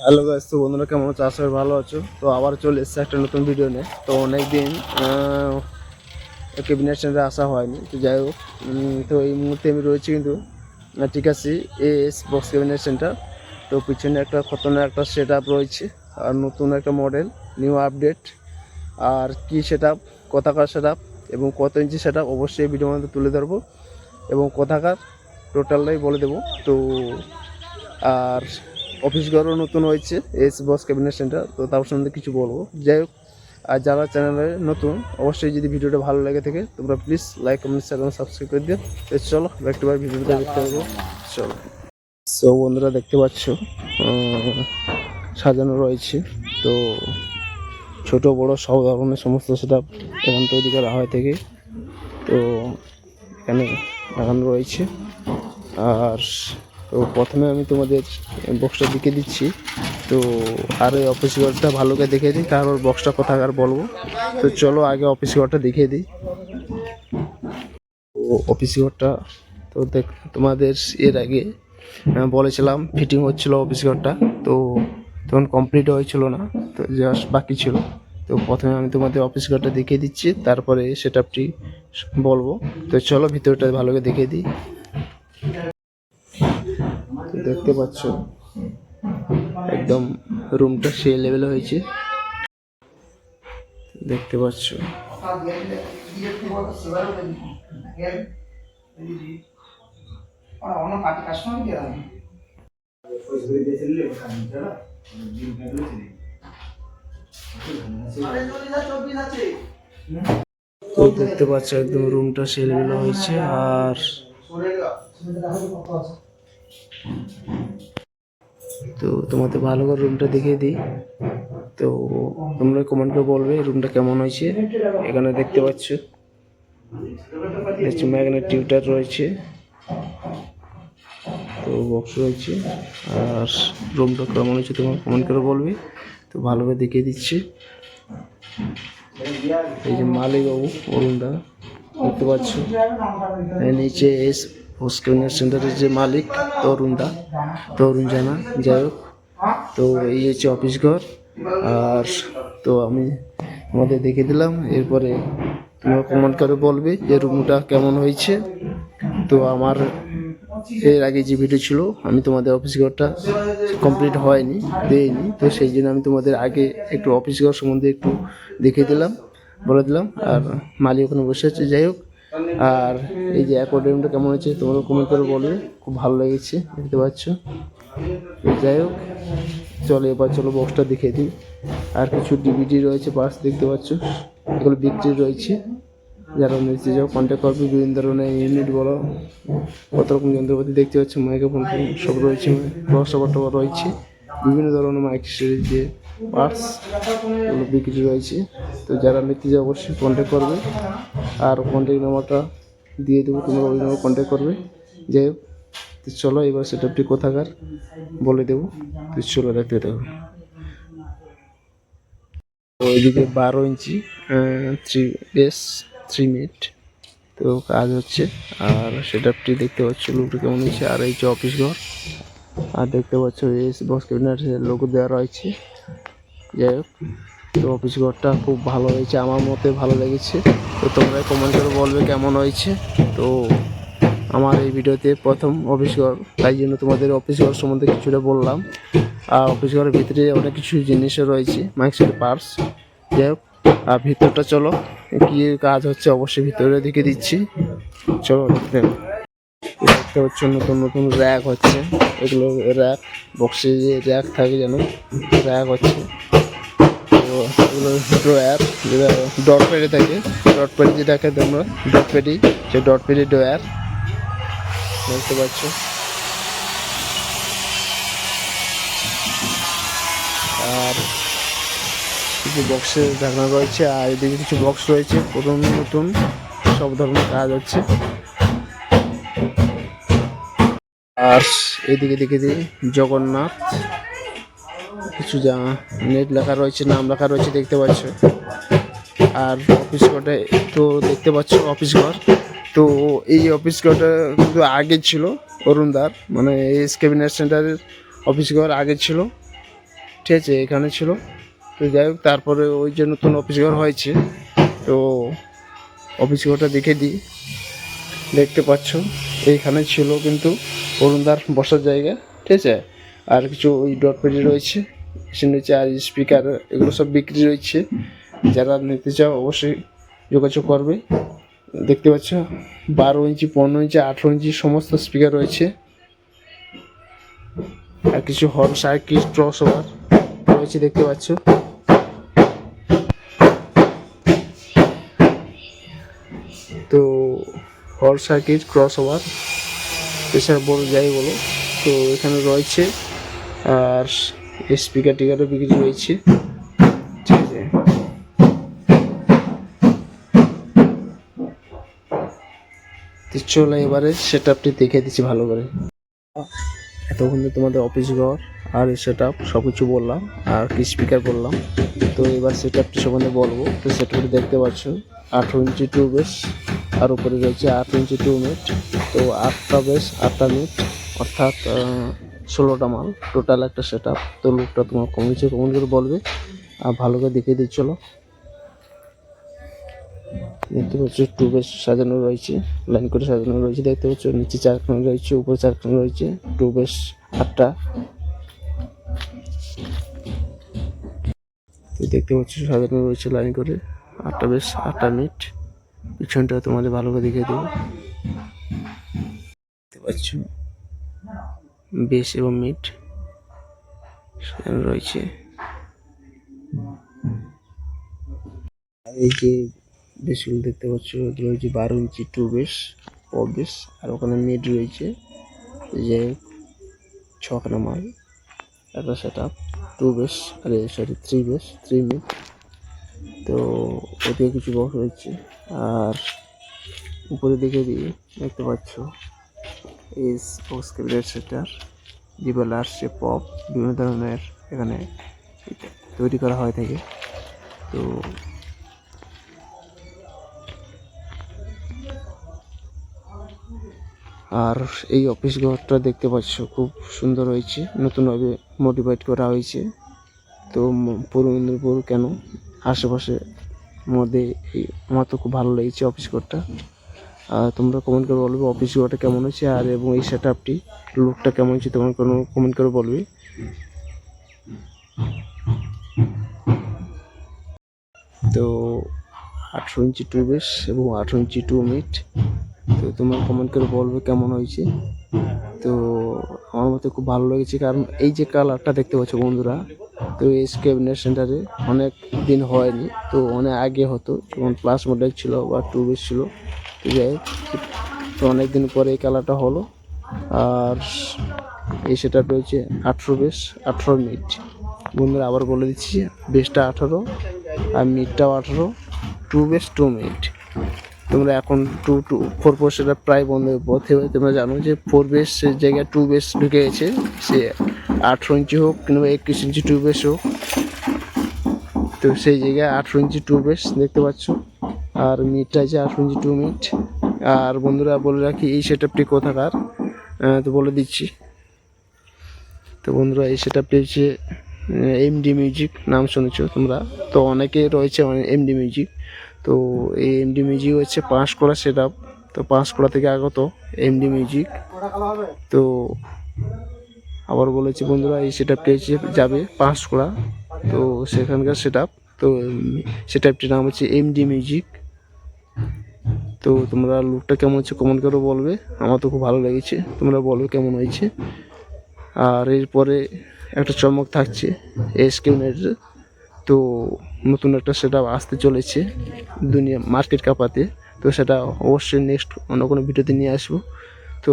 Hello guys, তো বন্ধুরা কেমন আছো? আশা করি ভালো আছো। তো আবার চলে এসেছে একটা নতুন ভিডিও নিয়ে। তো অনেকদিন ক্যাবিনেট সেন্টারে আসা হয়নি, তো যাই হোক। তো এই মুহূর্তে আমি রয়েছি কিন্তু ঠিক আছে এস বক্স ক্যাবিনেট সেন্টার। তো পিছনে একটা খতরনাক একটা সেট আপ রয়েছে, আর নতুন একটা মডেল, নিউ আপডেট। আর কি সেট আপ, কোথাকার সেট আপ এবং কত ইঞ্চি সেট আপ অবশ্যই এই ভিডিওর মধ্যে তুলে ধরবো, এবং কোথাকার টোটালটাই বলে দেবো। তো আর অফিস ঘরও নতুন হয়েছে এস বস ক্যাবিনেট সেন্টার, তো তার সম্বন্ধে কিছু বলবো। যাই হোক, আর যারা চ্যানেলে নতুন অবশ্যই যদি ভিডিওটা ভালো লেগে থাকে তোমরা প্লিজ লাইক কমেন্ট শেয়ার এবং সাবস্ক্রাইব করে দিও। তো চলো একটু ভিডিওটা দেখতে পাবো। চলো, সো বন্ধুরা দেখতে পাচ্ছ সাজানো রয়েছে। তো ছোট বড় সব ধরনের সমস্ত সেটআপ এখানে তৈরি করা হয় থেকে। তো এখানে লাগানো রয়েছে। আর তো প্রথমে আমি তোমাদের বক্সটা দেখে দিচ্ছি। তো আর ওই অফিস ঘরটা ভালো করে দেখে দিই, তারপর বক্সটা কোথাকার বলবো। তো চলো আগে অফিস ঘরটা দেখিয়ে দিই। তো অফিস ঘরটা তো তোমাদের এর আগে বলেছিলাম ফিটিং হচ্ছিল অফিস ঘরটা, তো তখন কমপ্লিট হয়েছিল না, তো জাস্ট বাকি ছিল। তো প্রথমে আমি তোমাদের অফিস ঘরটা দেখিয়ে দিচ্ছি, তারপরে সেটআপটি বলবো। তো চলো ভিতরটা ভালো করে দেখিয়ে দিই। দেখতে পাচ্ছ একদম রুমটা সেই লেভেলে হয়েছে, দেখতে পাচ্ছ। তো দেখতে পাচ্ছ একদম রুমটা সেই লেভেলে হয়েছে। আর তো তোমাদের ভালো করে রুমটা দেখিয়ে দিই। তো তোমরা কমেন্ট করে বলবে রুমটা কেমন হয়েছে। এখানে দেখতে পাচ্ছ এখানে টিউটার রয়েছে, তো বক্স রয়েছে। আর রুমটা কেমন হয়েছে তোমরা কমেন্ট করে বলবে। তো ভালো করে দেখিয়ে দিচ্ছি। এই যে মালিক বাবু অরুণদা দেখতে পাচ্ছ, নিচে এস হোস্টেল সেন্টারের যে মালিক তরুণ জানা। যাই হোক, তো এই হচ্ছে অফিস ঘর। আর তো আমি তোমাদের দেখে দিলাম, এরপরে তোমরা কমেন্ট করে বলবে যে রুমটা কেমন হয়েছে। তো আমার এর আগে যে ভিডিও ছিল আমি তোমাদের অফিস ঘরটা কমপ্লিট হয়নি, দেইনি, তো সেই জন্য আমি তোমাদের আগে একটু অফিস ঘর সম্বন্ধে একটু দেখে দিলাম, বলে দিলাম। আর মালিক ওখানে বসে আছে। যাই হোক, আর এই যে অ্যাকোয়ারিয়ামটা কেমন হয়েছে তোমরা কমেন্ট করে বলবে, খুব ভালো লেগেছে দেখতে পাচ্ছ। যাই হোক, চলো এবার চলো বক্সটা দেখে দিই। আর কিছু ডিভিডি রয়েছে, পার্টস দেখতে পাচ্ছ, এগুলো বিক্রি রয়েছে। যারা নিচে যাও কন্ট্যাক্ট করবে। বিভিন্ন ধরনের ইউনিট বলো, কত রকম যন্ত্রপাতি দেখতে পাচ্ছ, মাইক্রোফোন সব রয়েছে, বক্স টবার রয়েছে, বিভিন্ন ধরনের মাইক সিরিজ দিয়ে পার্টস এগুলো বিক্রি রয়েছে। তো যারা নিতে যাও অবশ্যই কন্ট্যাক্ট করবে, আর কন্ট্যাক্ট নাম্বারটা দিয়ে দেবো, তোমরা ওই নাম্বার কন্ট্যাক্ট করবে। যাই হোক, তো চলো এবার সেটআপটি কোথাকার বলে দেবো। তো চলো দেখতে দেবো। ওইদিকে 12 ইঞ্চি 3 মিনিট তো কাজ হচ্ছে। আর সেটআপটি দেখতে পাচ্ছ লুকটা কেমন হয়েছে। আর এই যে অফিস ঘর, আর দেখতে পাচ্ছ এস বক্স ক্যাবিনেটের লোগো দেওয়া রয়েছে। যাই হোক, তো অফিস ঘরটা খুব ভালো হয়েছে, আমার মতে ভালো লেগেছে। তো তোমরা কমেন্ট করে বলবে কেমন হয়েছে। তো আমার এই ভিডিওতে প্রথম অফিস ঘর, তাই জন্য তোমাদের অফিস ঘর সম্বন্ধে কিছুটা বললাম। আর অফিস ঘরের ভিতরে অনেক কিছু জিনিসও রয়েছে, মাইক্রোসফট পার্টস। যাই হোক, আর ভিতরটা চলো কি কাজ হচ্ছে অবশ্যই ভিতরে দেখে দিচ্ছি। চলো দেখতে হচ্ছে নতুন নতুন র্যাক হচ্ছে। এগুলো র্যাক, বক্সে যে র্যাক থাকে যেন র্যাক হচ্ছে। তো এগুলো ড্রয়ার, যেটা ডট পেডে থাকে, ডট পেডি যেটাকে তোমরা ডট পেডি, সে ডট পেডি ড্রয়ার দেখতে পাচ্ছ। আর কিছু বক্সে ঢাকনা রয়েছে, আর এদিকে কিছু বক্স রয়েছে নতুন নতুন, সব ধরনের কাজ হচ্ছে। আর এদিকে দেখে দিই জগন্নাথ, কিছু নেট লেখা রয়েছে, নাম লেখা রয়েছে দেখতে পাচ্ছ। আর অফিস ঘরটা তো দেখতে পাচ্ছ অফিস ঘর। তো এই অফিস ঘরটা কিন্তু আগে ছিল অরুণদার, মানে এস ক্যাবিনেট সেন্টারের অফিস ঘর আগে ছিল। ঠিক আছে, এখানে ছিল। তো যাই হোক, তারপরে ওই যে নতুন অফিস ঘর হয়েছে, তো অফিস ঘরটা দেখে দিই। দেখতে পাচ্ছ এইখানে ছিল কিন্তু অরুণদার বসার জায়গা, ঠিক আছে। আর কিছু ওই ডট পেটি রয়েছে, মেশিন রয়েছে, আর স্পিকার এগুলো সব বিক্রি রয়েছে। যারা নিতে চাও অবশ্যই যোগাযোগ করবে। দেখতে পাচ্ছ 12 ইঞ্চি, 15 ইঞ্চি, 18 ইঞ্চি সমস্ত স্পিকার রয়েছে। আর কিছু হল সার্কিট ক্রস ওভার রয়েছে, দেখতে পাচ্ছ। তো হল সার্কিট ক্রস ওভার প্রেসার বলো যাই বলো, তো এখানে রয়েছে। আর স্পিকার টিকারও বিক্রি রয়েছে, ঠিক আছে। তো চলো এবারে সেট আপটি দেখে দিচ্ছি ভালো করে। এতক্ষণ তো তোমাদের অফিস ঘর আর সেট আপ সব কিছু বললাম, আর কি স্পিকার বললাম। তো এবার সেট আপটি সম্বন্ধে বলবো। তো সেট আপটি দেখতে পাচ্ছ 18 ইঞ্চি 2 বেস, আর উপরে রয়েছে 8 ইঞ্চি 2 মিট। তো 8টা বেস 8টা মিট, অর্থাৎ 16টা মাল টোটাল একটা সেট আপ। তো লুকটা তোমার কমন করে বলবে, আর ভালো করে দেখিয়ে দিই চলো। দেখতে পাচ্ছ 2 বেস সাজানো রয়েছে, লাইন করে সাজানো রয়েছে। দেখতে পাচ্ছ নিচে 4খানা রয়েছে, উপরে 4খানা রয়েছে। 2 বেস 8টা। তো দেখতে পাচ্ছ সাজানো রয়েছে লাইন করে 8টা বেস 8টা মিট। পিছনটা তোমাদের ভালো করে দেখিয়ে দেবো। দেখতে পাচ্ছ বেস এবং মিট সাজানো রয়েছে। আর এই যে বেসগুলো দেখতে পাচ্ছ, এগুলো রয়েছে 12 ইঞ্চি 2 বেস, পপ বেস। আর ওখানে মিড রয়েছে যে 6খানা মাল একটা সেট আপ। 2 বেস, আরে সরি 3 বেস 3 মিড। তো ওদিকে কিছু বক্স রয়েছে। আর উপরে দিকে দিয়ে দেখতে পাচ্ছ এস বক্স ক্যাবিনেট সেটার জিবেলার সে পপ বিভিন্ন ধরনের এখানে তৈরি করা হয়ে থাকে। তো আর এই অফিস ঘরটা দেখতে পাচ্ছ খুব সুন্দর হয়েছে, নতুনভাবে মডিফাইড করা হয়েছে। তো পূর্ব মেদিনীপুর কেন আশেপাশে মধ্যে এই আমার তো খুব ভালো লেগেছে অফিস ঘরটা। আর তোমরা কমেন্ট করে বলবে অফিস ঘরটা কেমন হয়েছে, আর এবং এই সেট আপটি লুকটা কেমন হয়েছে তোমার কোনো কমেন্ট করে বলবে। তো 18 ইঞ্চি 2 বেস এবং 18 ইঞ্চি 2 মিট। তো তোমরা কমেন্ট করে বলবে কেমন হয়েছে। তো আমার মতে খুব ভালো লেগেছে, কারণ এই যে কালারটা দেখতে পাচ্ছ বন্ধুরা, তো এস ক্যাবিনেট সেন্টারে অনেক দিন হয়নি, তো অনেক আগে হতো যখন প্লাস মডেল ছিল বা 2 বেস ছিল। তো যাই হোক, তো অনেক দিন পরে এই কালারটা হলো। আর এই সেটা রয়েছে 18 বেস 18 মিট। বন্ধুরা আবার বলে দিচ্ছি, বেসটা 18 আর মিটটাও 18, 2 বেস 2 মিট। তোমরা এখন 4 সেটা প্রায় বন্ধ পথে। তোমরা জানো যে 4 বেস জায়গায় 2 বেস ঢুকে গেছে, সে 18 ইঞ্চি হোক কিংবা 21 ইঞ্চি 2 বেস হোক। তো সেই জায়গায় 18 ইঞ্চি 2 বেস দেখতে পাচ্ছ, আর মিটটা আছে 18 ইঞ্চি 2 মিট। আর বন্ধুরা বলে রাখি এই সেট আপটি কোথাকার, তো বলে দিচ্ছি। তো বন্ধুরা এই সেট আপটি হচ্ছে এমডি মিউজিক, নাম শুনেছো তোমরা, তো অনেকে রয়েছে এমডি মিউজিক। তো এই এমডি মিউজিক হচ্ছে পাঁশকুড়া সেট আপ। তো পাঁশকুড়া থেকে আগত এমডি মিউজিক। তো আবার বলেছি বন্ধুরা এই সেট আপটি যাবে পাঁশকুড়া, তো সেখানকার সেট আপ। তো সেট আপটির নাম হচ্ছে এমডি মিউজিক। তো তোমরা লুকটা কেমন হচ্ছে কমেন্ট করে বলবে, আমার তো খুব ভালো লেগেছে, তোমরা বলবে কেমন হয়েছে। আর এরপরে একটা চমক থাকছে এস ক্যাবিনেটের। তো নতুন একটা সেট আপ আসতে চলেছে দুনিয়া মার্কেট কাঁপাতে। তো সেটা অবশ্যই নেক্সট অন্য কোনো ভিডিওতে নিয়ে আসবো। তো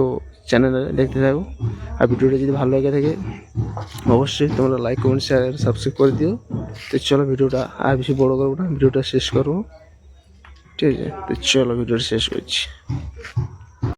চ্যানেলে দেখতে থাকো। আর ভিডিওটা যদি ভালো লেগে থাকে অবশ্যই তোমরা লাইক কমেন্ট শেয়ার সাবস্ক্রাইব করে দিও। তো চলো ভিডিওটা আর বেশি বড় করবো না, ভিডিওটা শেষ করবো, ঠিক আছে। তো চলো ভিডিওটা শেষ করছি।